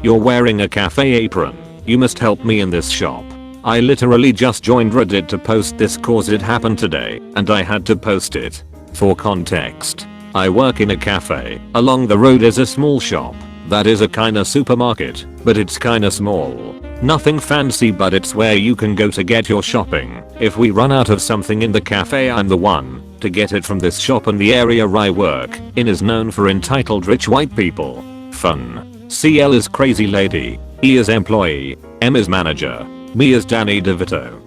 You're wearing a cafe apron. You must help me in this shop. I literally just joined Reddit to post this cause it happened today and I had to post it. For context, I work in a cafe. Along the road is a small shop. That is a kinda supermarket, but it's kinda small. Nothing fancy, but it's where you can go to get your shopping. If we run out of something in the cafe, I'm the one to get it from this shop, and the area I work in is known for entitled rich white people. Fun. CL is crazy lady, E is employee, M is manager, me is Danny DeVito.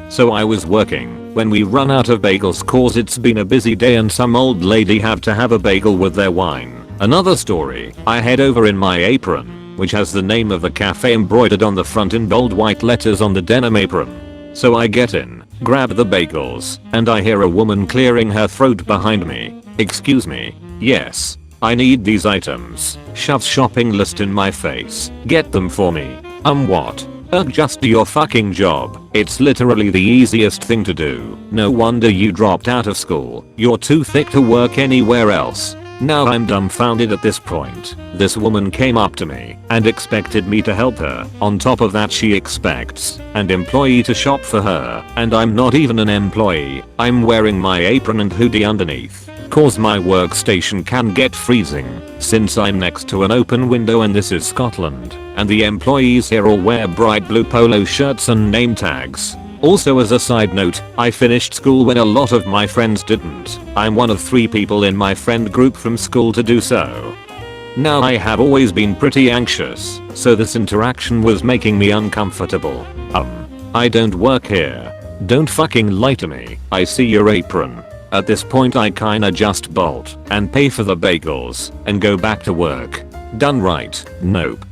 So I was working when we run out of bagels cause it's been a busy day and some old lady have to have a bagel with their wine. Another story, I head over in my apron, which has the name of the cafe embroidered on the front in bold white letters on the denim apron. So I get in, grab the bagels, and I hear a woman clearing her throat behind me. Excuse me, yes, I need these items. Shoves shopping list in my face. Get them for me. What? Just do your fucking job. It's literally the easiest thing to do. No wonder you dropped out of school. You're too thick to work anywhere else. Now I'm dumbfounded at this point. This woman came up to me and expected me to help her. On top of that, she expects an employee to shop for her, and I'm not even an employee. I'm wearing my apron and hoodie underneath. Cause my workstation can get freezing since I'm next to an open window and this is Scotland, and the employees here all wear bright blue polo shirts and name tags. Also, as a side note, I finished school when a lot of my friends didn't. I'm one of 3 people in my friend group from school to do so. Now I have always been pretty anxious, so this interaction was making me uncomfortable. I don't work here. Don't fucking lie to me. I see your apron. At this point I kinda just bolt and pay for the bagels and go back to work. Done right? Nope.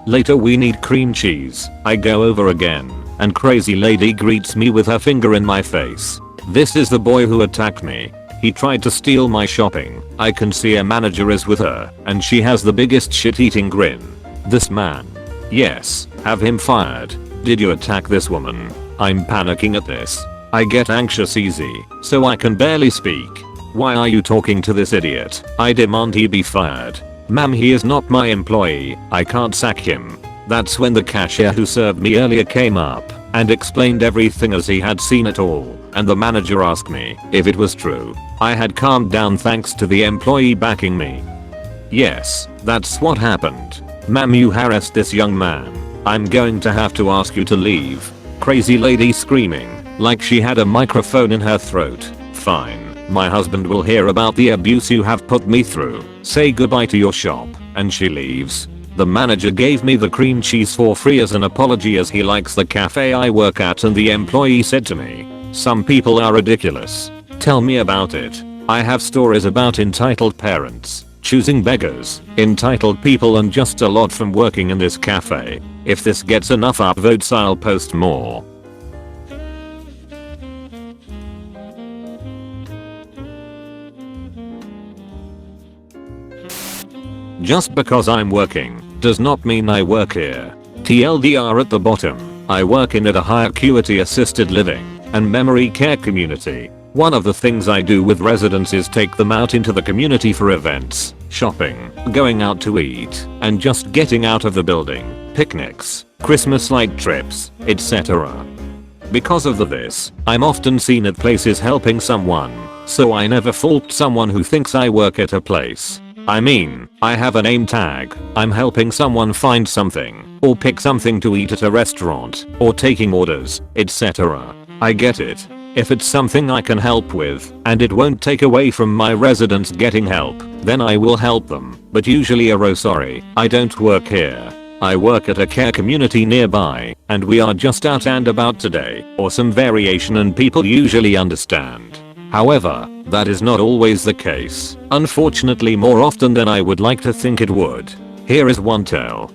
Later, we need cream cheese. I go over again and crazy lady greets me with her finger in my face. This is the boy who attacked me. He tried to steal my shopping. I can see a manager is with her and she has the biggest shit-eating grin. This man. Yes, have him fired. Did you attack this woman? I'm panicking at this. I get anxious easy, so I can barely speak. Why are you talking to this idiot? I demand he be fired. Ma'am, he is not my employee. I can't sack him. That's when the cashier who served me earlier came up and explained everything as he had seen it all, and the manager asked me if it was true. I had calmed down thanks to the employee backing me. Yes, that's what happened. Ma'am, you harassed this young man. I'm going to have to ask you to leave. Crazy lady screaming like she had a microphone in her throat. Fine. My husband will hear about the abuse you have put me through. Say goodbye to your shop. And she leaves. The manager gave me the cream cheese for free as an apology as he likes the cafe I work at, and the employee said to me, "Some people are ridiculous. Tell me about it." I have stories about entitled parents, choosing beggars, entitled people, and just a lot from working in this cafe. If this gets enough upvotes, I'll post more. Just because I'm working does not mean I work here. TLDR at the bottom, I work in at a high acuity assisted living and memory care community. One of the things I do with residents is take them out into the community for events, shopping, going out to eat, and just getting out of the building, picnics, Christmas light trips, etc. Because of this, I'm often seen at places helping someone, so I never fault someone who thinks I work at a place. I mean, I have a name tag. I'm helping someone find something, or pick something to eat at a restaurant, or taking orders, etc. I get it. If it's something I can help with, and it won't take away from my residents getting help, then I will help them, but usually sorry, I don't work here. I work at a care community nearby, and we are just out and about today, or some variation, and people usually understand. However, that is not always the case. Unfortunately, more often than I would like to think it would. Here is one tale.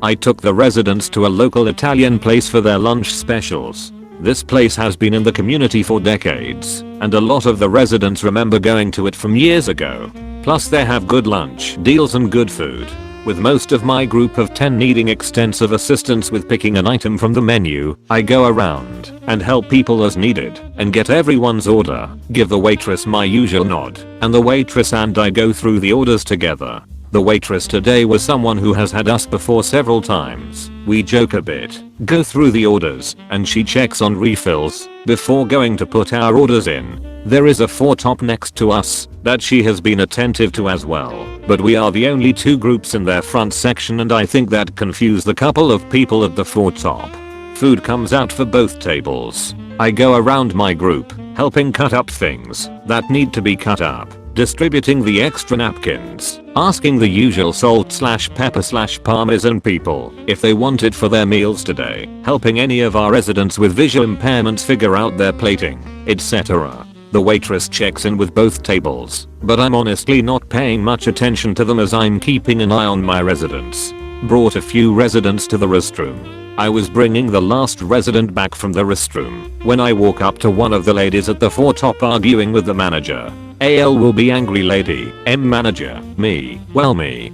I took the residents to a local Italian place for their lunch specials. This place has been in the community for decades, and a lot of the residents remember going to it from years ago. Plus they have good lunch deals and good food. With most of my group of 10 needing extensive assistance with picking an item from the menu, I go around and help people as needed and get everyone's order, give the waitress my usual nod, and the waitress and I go through the orders together. The waitress today was someone who has had us before several times. We joke a bit, go through the orders, and she checks on refills before going to put our orders in. There is a 4-top next to us that she has been attentive to as well, but we are the only 2 groups in their front section and I think that confused the couple of people at the 4-top. Food comes out for both tables. I go around my group, helping cut up things that need to be cut up, distributing the extra napkins, asking the usual salt/pepper/parmesan people if they want it for their meals today, helping any of our residents with visual impairments figure out their plating, etc. The waitress checks in with both tables, but I'm honestly not paying much attention to them as I'm keeping an eye on my residents. Brought a few residents to the restroom. I was bringing the last resident back from the restroom when I walk up to one of the ladies at the 4-top arguing with the manager. AL will be angry lady, M manager, me, well me.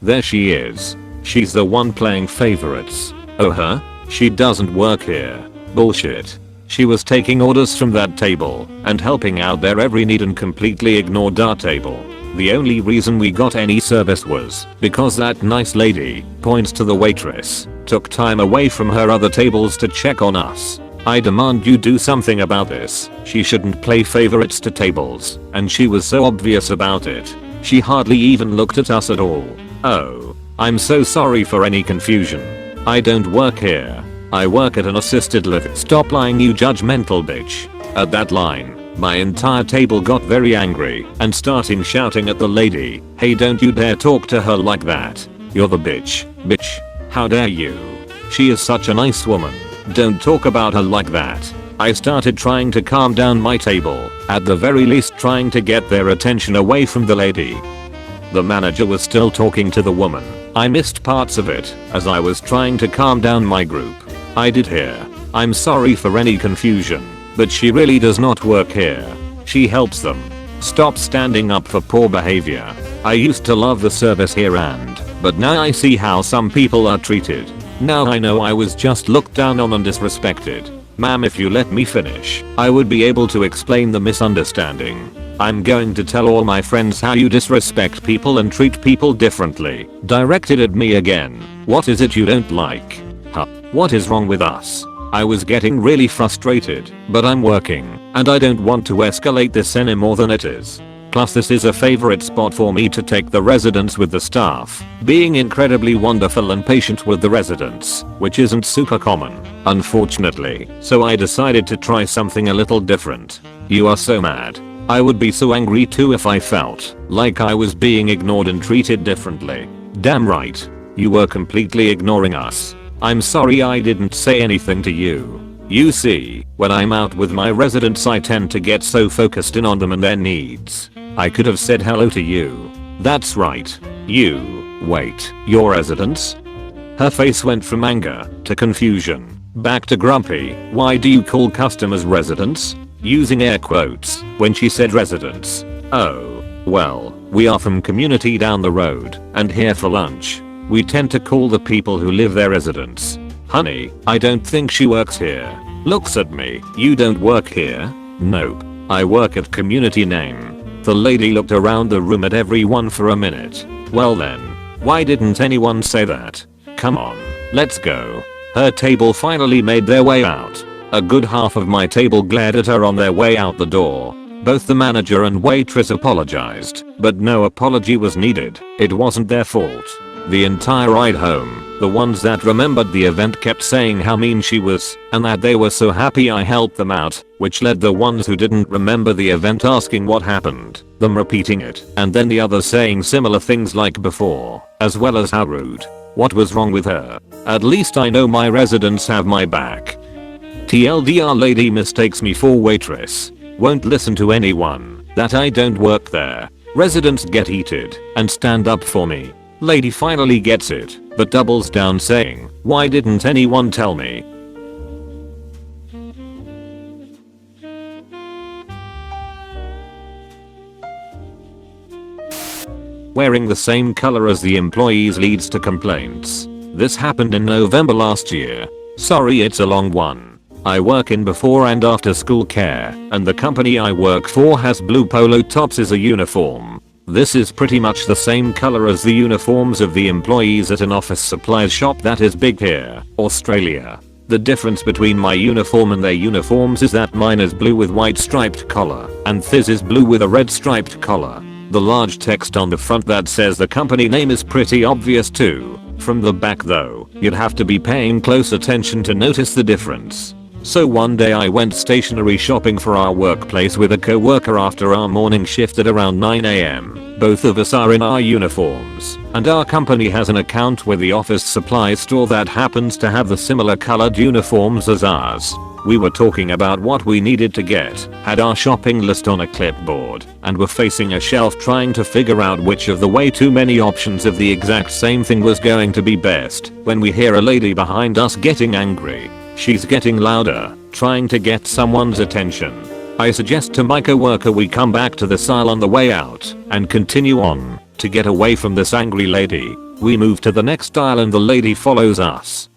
There she is. She's the one playing favorites. Oh her? She doesn't work here. Bullshit. She was taking orders from that table and helping out their every need and completely ignored our table. The only reason we got any service was because that nice lady, points to the waitress, took time away from her other tables to check on us. I demand you do something about this. She shouldn't play favorites to tables, and she was so obvious about it. She hardly even looked at us at all. Oh, I'm so sorry for any confusion. I don't work here. I work at an assisted living. Stop lying, you judgmental bitch. At that line, my entire table got very angry and starting shouting at the lady, hey, don't you dare talk to her like that. You're the bitch. Bitch. How dare you? She is such a nice woman. Don't talk about her like that. I started trying to calm down my table, at the very least trying to get their attention away from the lady. The manager was still talking to the woman. I missed parts of it as I was trying to calm down my group. I did hear, I'm sorry for any confusion, but she really does not work here. She helps them. Stop standing up for poor behavior. I used to love the service here but now I see how some people are treated. Now I know I was just looked down on and disrespected. Ma'am, if you let me finish, I would be able to explain the misunderstanding. I'm going to tell all my friends how you disrespect people and treat people differently. Directed at me again. What is it you don't like? Huh? What is wrong with us? I was getting really frustrated, but I'm working, and I don't want to escalate this any more than it is. Plus this is a favorite spot for me to take the residents with the staff, being incredibly wonderful and patient with the residents, which isn't super common, unfortunately, so I decided to try something a little different. You are so mad. I would be so angry too if I felt like I was being ignored and treated differently. Damn right. You were completely ignoring us. I'm sorry I didn't say anything to you. You see, when I'm out with my residents I tend to get so focused in on them and their needs. I could have said hello to you. That's right. You. Wait, your residents? Her face went from anger to confusion, back to grumpy. Why do you call customers residents? Using air quotes when she said residents. Oh, well, we are from community down the road and here for lunch. We tend to call the people who live there residents. Honey, I don't think she works here. Looks at me. You don't work here? Nope. I work at community name. The lady looked around the room at everyone for a minute. Well then, why didn't anyone say that? Come on, let's go. Her table finally made their way out. A good half of my table glared at her on their way out the door. Both the manager and waitress apologized, but no apology was needed. It wasn't their fault. The entire ride home, the ones that remembered the event kept saying how mean she was and that they were so happy I helped them out, which led the ones who didn't remember the event asking what happened, them repeating it, and then the others saying similar things like before, as well as how rude. What was wrong with her? At least I know my residents have my back. TLDR lady mistakes me for waitress. Won't listen to anyone that I don't work there. Residents get heated and stand up for me. Lady finally gets it, but doubles down saying, why didn't anyone tell me? Wearing the same color as the employees leads to complaints. This happened in November last year. Sorry, it's a long one. I work in before and after school care, and the company I work for has blue polo tops as a uniform. This is pretty much the same color as the uniforms of the employees at an office supplies shop that is big here, Australia. The difference between my uniform and their uniforms is that mine is blue with white striped collar, and theirs is blue with a red striped collar. The large text on the front that says the company name is pretty obvious too. From the back though, you'd have to be paying close attention to notice the difference. So one day I went stationery shopping for our workplace with a co-worker after our morning shift at around 9 AM. Both of us are in our uniforms, and our company has an account with the office supply store that happens to have the similar colored uniforms as ours. We were talking about what we needed to get, had our shopping list on a clipboard, and were facing a shelf trying to figure out which of the way too many options of the exact same thing was going to be best, when we hear a lady behind us getting angry. She's getting louder, trying to get someone's attention. I suggest to my coworker we come back to this aisle on the way out, and continue on, to get away from this angry lady. We move to the next aisle and the lady follows us.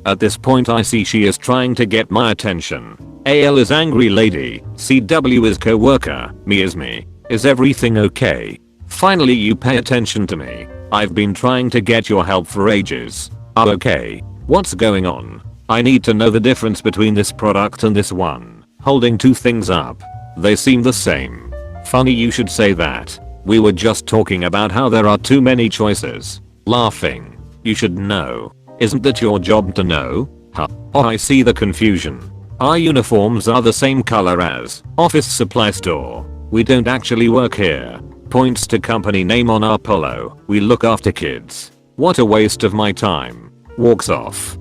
At this point I see she is trying to get my attention. AL is angry lady, CW is coworker, me is me. Is everything okay? Finally you pay attention to me. I've been trying to get your help for ages. Oh okay. What's going on? I need to know the difference between this product and this one. Holding two things up. They seem the same. Funny you should say that. We were just talking about how there are too many choices. Laughing. You should know. Isn't that your job to know? Huh. Oh I see the confusion. Our uniforms are the same color as office supply store. We don't actually work here. Points to company name on our polo. We look after kids. What a waste of my time. Walks off.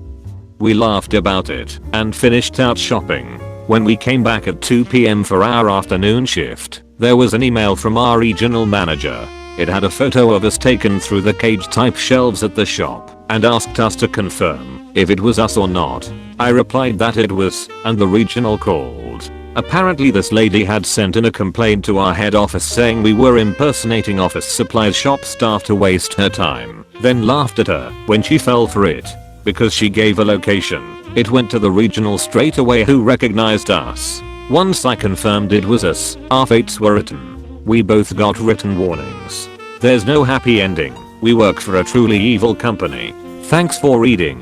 We laughed about it and finished out shopping. When we came back at 2 PM for our afternoon shift, there was an email from our regional manager. It had a photo of us taken through the cage type shelves at the shop and asked us to confirm if it was us or not. I replied that it was, and the regional called. Apparently this lady had sent in a complaint to our head office saying we were impersonating office supplies shop staff to waste her time, then laughed at her when she fell for it. Because she gave a location, it went to the regional straight away who recognized us. Once I confirmed it was us, our fates were written. We both got written warnings. There's no happy ending. We work for a truly evil company. Thanks for reading.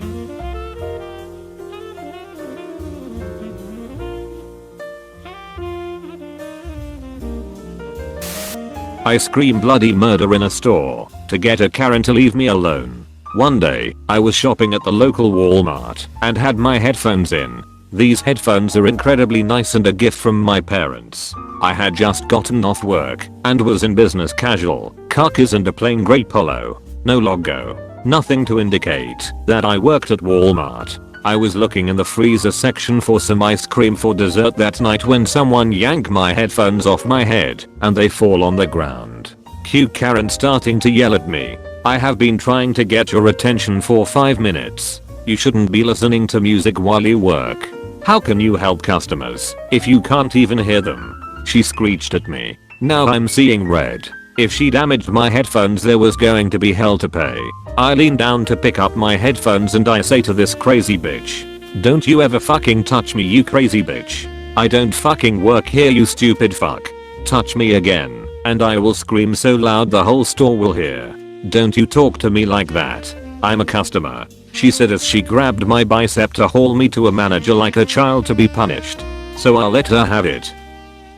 I scream bloody murder in a store to get a Karen to leave me alone. One day, I was shopping at the local Walmart and had my headphones in. These headphones are incredibly nice and a gift from my parents. I had just gotten off work and was in business casual, khakis and a plain grey polo. No logo. Nothing to indicate that I worked at Walmart. I was looking in the freezer section for some ice cream for dessert that night when someone yanked my headphones off my head and they fall on the ground. Cue Karen starting to yell at me. I have been trying to get your attention for 5 minutes. You shouldn't be listening to music while you work. How can you help customers if you can't even hear them? She screeched at me. Now I'm seeing red. If she damaged my headphones there was going to be hell to pay. I lean down to pick up my headphones and I say to this crazy bitch. Don't you ever fucking touch me you crazy bitch. I don't fucking work here you stupid fuck. Touch me again and I will scream so loud the whole store will hear. Don't you talk to me like that. I'm a customer, she said as she grabbed my bicep to haul me to a manager like a child to be punished. So I'll let her have it.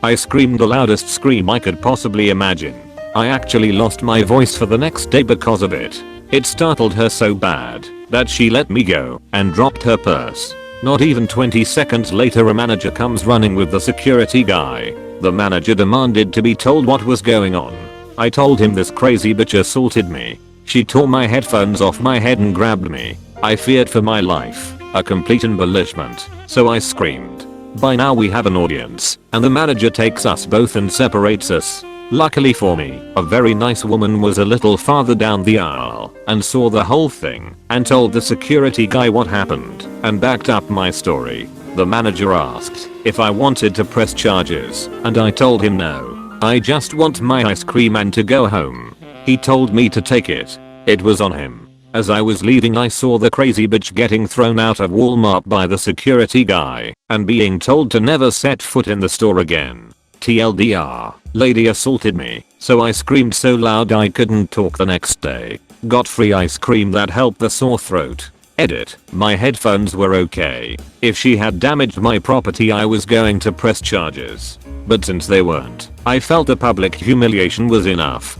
I screamed the loudest scream I could possibly imagine. I actually lost my voice for the next day because of it. It startled her so bad that she let me go and dropped her purse. Not even 20 seconds later a manager comes running with the security guy. The manager demanded to be told what was going on. I told him this crazy bitch assaulted me. She tore my headphones off my head and grabbed me. I feared for my life, a complete embellishment, so I screamed. By now we have an audience, and the manager takes us both and separates us. Luckily for me, a very nice woman was a little farther down the aisle and saw the whole thing and told the security guy what happened and backed up my story. The manager asked if I wanted to press charges and I told him no. I just want my ice cream and to go home. He told me to take it. It was on him. As I was leaving I saw the crazy bitch getting thrown out of Walmart by the security guy and being told to never set foot in the store again. TLDR, lady assaulted me, so I screamed so loud I couldn't talk the next day. Got free ice cream that helped the sore throat. Edit, my headphones were okay. If she had damaged my property I was going to press charges. But since they weren't, I felt the public humiliation was enough.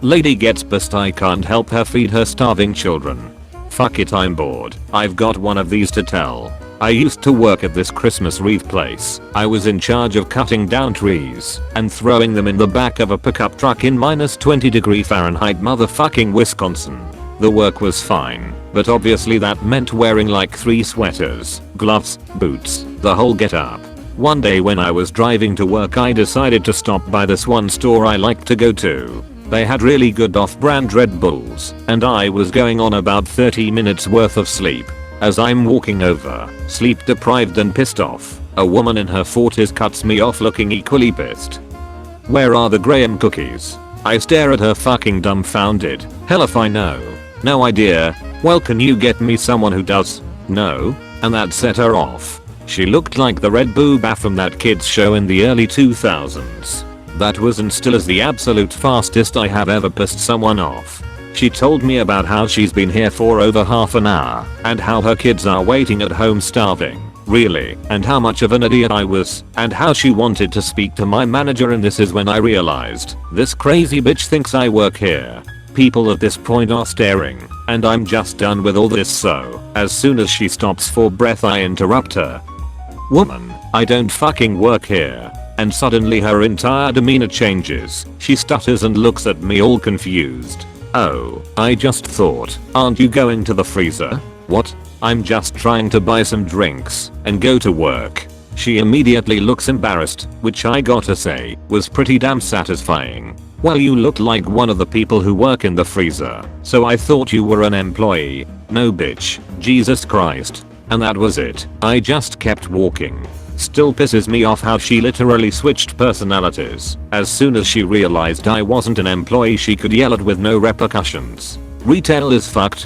Lady gets pissed I can't help her feed her starving children. Fuck it, I'm bored. I've got one of these to tell. I used to work at this Christmas wreath place. I was in charge of cutting down trees and throwing them in the back of a pickup truck in -20°F motherfucking Wisconsin. The work was fine, but obviously that meant wearing like 3 sweaters, gloves, boots, the whole get up. One day when I was driving to work I decided to stop by this one store I like to go to. They had really good off-brand Red Bulls, and I was going on about 30 minutes worth of sleep. As I'm walking over, sleep deprived and pissed off, a woman in her 40s cuts me off looking equally pissed. "Where are the Graham cookies?" I stare at her fucking dumbfounded. "Hell if I know." "No idea." "Well, can you get me someone who does?" "No." And that set her off. She looked like the red booba from that kids show in the early 2000s. That was and still is the absolute fastest I have ever pissed someone off. She told me about how she's been here for over half an hour and how her kids are waiting at home starving. Really, and how much of an idiot I was, and how she wanted to speak to my manager, and this is when I realized this crazy bitch thinks I work here. People at this point are staring, and I'm just done with all this, so as soon as she stops for breath I interrupt her. "Woman, I don't fucking work here." And suddenly her entire demeanor changes. She stutters and looks at me all confused. "Oh, I just thought, aren't you going to the freezer?" "What?" "I'm just trying to buy some drinks and go to work." She immediately looks embarrassed, which I gotta say, was pretty damn satisfying. "Well, you look like one of the people who work in the freezer, so I thought you were an employee." "No bitch, Jesus Christ." And that was it. I just kept walking. Still pisses me off how she literally switched personalities. As soon as she realized I wasn't an employee she could yell at with no repercussions. Retail is fucked,